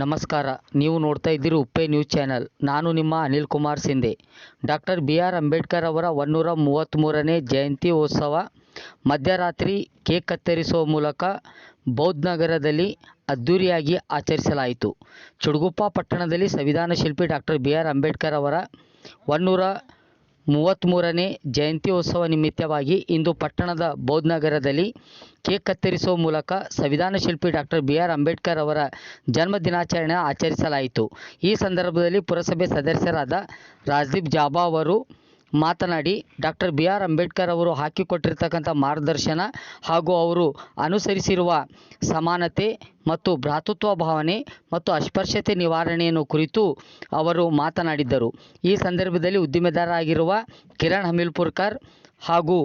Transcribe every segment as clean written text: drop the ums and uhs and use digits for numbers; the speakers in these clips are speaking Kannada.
ನಮಸ್ಕಾರ. ನೀವು ನೋಡ್ತಾ ಇದ್ದೀರಿ ಉಪ್ಪೆ ನ್ಯೂಸ್ ಚಾನೆಲ್. ನಾನು ನಿಮ್ಮ ಅನಿಲ್ ಕುಮಾರ್ ಸಿಂಧೆ. ಡಾಕ್ಟರ್ BR ಅಂಬೇಡ್ಕರ್ ಅವರ 133ನೇ ಜಯಂತಿ ಉತ್ಸವ ಮಧ್ಯರಾತ್ರಿ ಕೇಕ್ ಕತ್ತರಿಸುವ ಮೂಲಕ ಬೌದ್ಧ ನಗರದಲ್ಲಿ ಅದ್ದೂರಿಯಾಗಿ ಆಚರಿಸಲಾಯಿತು. ಚುಡುಗುಪ್ಪ ಪಟ್ಟಣದಲ್ಲಿ ಸಂವಿಧಾನ ಶಿಲ್ಪಿ ಡಾಕ್ಟರ್ BR ಅಂಬೇಡ್ಕರ್ ಅವರ 133ನೇ ಜಯಂತಿ ಉತ್ಸವ ನಿಮಿತ್ತವಾಗಿ ಇಂದು ಪಟ್ಟಣದ ಬೌದ್ಧ ನಗರದಲ್ಲಿ ಕೇಕ್ ಕತ್ತರಿಸುವ ಮೂಲಕ ಸಂವಿಧಾನ ಶಿಲ್ಪಿ ಡಾಕ್ಟರ್ BR ಅಂಬೇಡ್ಕರ್ ಅವರ ಜನ್ಮ ದಿನಾಚರಣೆ ಆಚರಿಸಲಾಯಿತು. ಈ ಸಂದರ್ಭದಲ್ಲಿ ಪುರಸಭೆ ಸದಸ್ಯರಾದ ರಾಜ್ದೀಪ್ ಜಾಬಾ ಅವರು ಮಾತನಾಡಿ, ಡಾಕ್ಟರ್ BR ಅಂಬೇಡ್ಕರ್ ಅವರು ಹಾಕಿಕೊಟ್ಟಿರ್ತಕ್ಕಂಥ ಮಾರ್ಗದರ್ಶನ ಹಾಗೂ ಅವರು ಅನುಸರಿಸಿರುವ ಸಮಾನತೆ ಮತ್ತು ಭ್ರಾತೃತ್ವ ಭಾವನೆ ಮತ್ತು ಅಸ್ಪೃಶ್ಯತೆ ನಿವಾರಣೆಯನ್ನು ಕುರಿತು ಅವರು ಮಾತನಾಡಿದ್ದರು. ಈ ಸಂದರ್ಭದಲ್ಲಿ ಉದ್ದಿಮೆದಾರರಾಗಿರುವ ಕಿರಣ್ ಹಮಿಲ್ಪುರ್ಕರ್ ಹಾಗೂ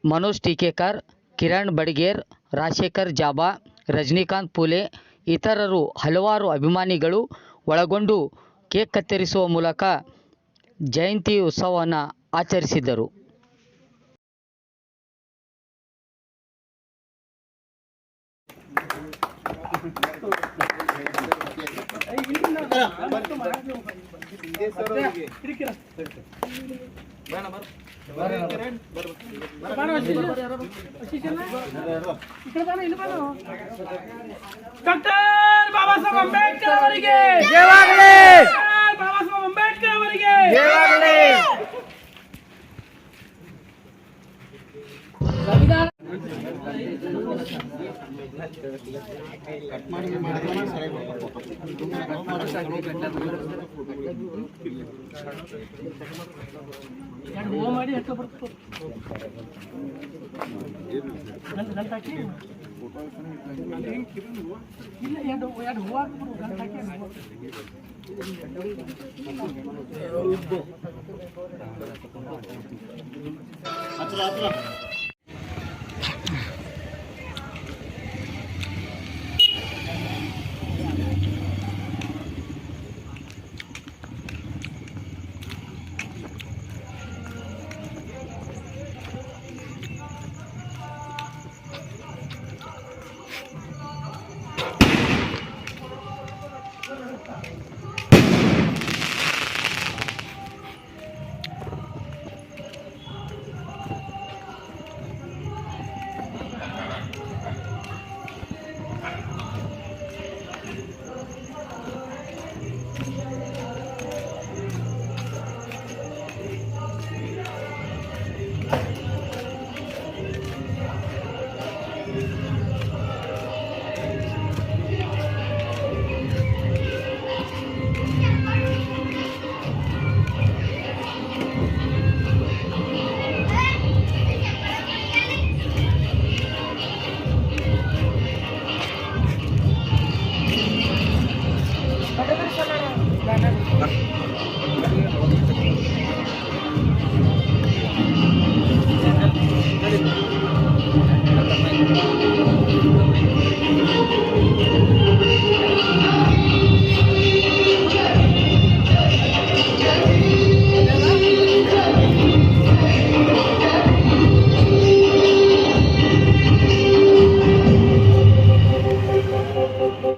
ಮನೋಜ್ ಟೀಕೇಕರ್, ಕಿರಣ್ ಬಡಿಗೇರ್, ರಾಜಶೇಖರ್ ಜಾಬಾ, ರಜನಿಕಾಂತ್ ಪುಲೆ ಇತರರು ಹಲವಾರು ಅಭಿಮಾನಿಗಳು ಒಳಗೊಂಡು ಕೇಕ್ ಕತ್ತರಿಸುವ ಮೂಲಕ ಜಯಂತಿ ಉತ್ಸವವನ್ನು ಆಚರಿಸಿದರು. ಡಾಕ್ಟರ್ ಬಾಬಾ ಸಾಹೇಬ್ ಅಂಬೇಡ್ಕರ್ ಅವರಿಗೆ ಜಯವಾಗಲಿ. ಬಾಬಾ ಸಾಹೇಬ್ ಅಂಬೇಡ್ಕರ್ ಅವರಿಗೆ ಜಯವಾಗಲಿ. ಹೂವು ಮಾಡಿ ಎಷ್ಟೋ ಬರ್ತದೆ ಗಂಟು ಹಾಕಿ ಇಲ್ಲ ಎರಡು ಹೂವು ಹಾಕ್ಬಿಡು ಗಂಟು ಹಾಕಿ